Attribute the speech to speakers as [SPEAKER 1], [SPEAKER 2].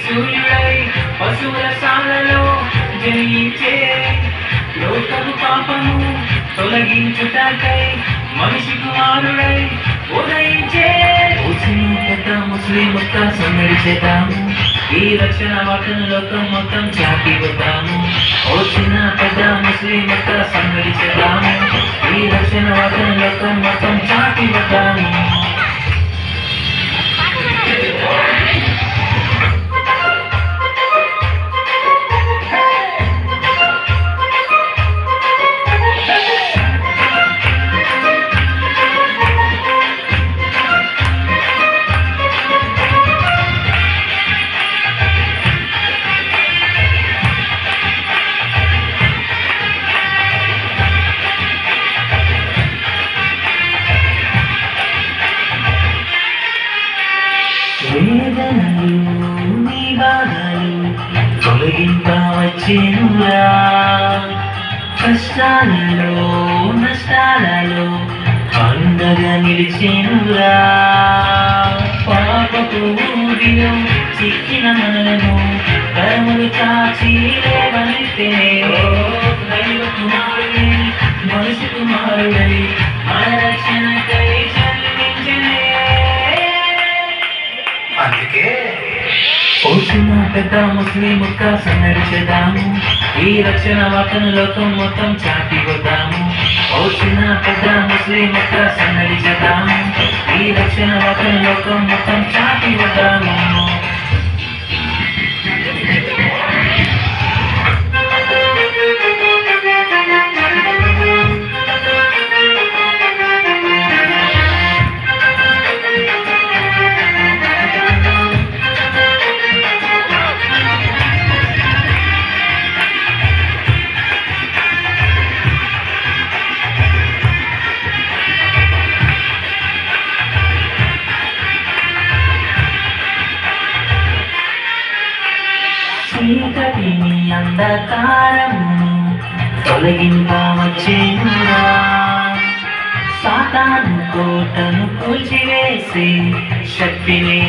[SPEAKER 1] సూర్యుడై పశువుల సాలలో జనించే లోకము పాపము తొలగించుటకై మనిషి కుమారుడై ఉదయించే. పెద్ద ముస్లిం మొక్క సందడి చేద్దాము, ఈ రక్షణ వార్తను లోకం మొత్తం చాటి వద్దాము. చిన్న పెద్ద ముస్లిం మొక్క సందడి చేద్దాము, ఈ రక్షణ వార్తను లోకం మొత్తం చాటి వద్దాము. వేదనలు నీ బాధలు తొలగింపవచ్చేనురా, కష్టాలలో నష్టాలలో అండగా నిలిచేనురా. పాపపు ఊరిలో చిక్కిన మనలను కరములు చాచి లేవనెత్తే దైవ కుమారుడై మనిషి కుమారుడై మన రక్షణకై జన్మించనే. అందుకే చిన్న పెద్ద ముస్లిం ముక్క సందడి చేద్దాము, ఈ రక్షణ వార్తను లోకం మొత్తం చాటి వద్దాము. చిన్న పెద్ద ముస్లిం ముక్క సందడి చేద్దాము, ఈ రక్షణ వార్తను లోకం మొత్తం చాటి వద్దాము. చీకటిని అంధకారమును తొలగింపవచ్చేనురా, సాతాను కోటను కూల్చివేసే శక్తిని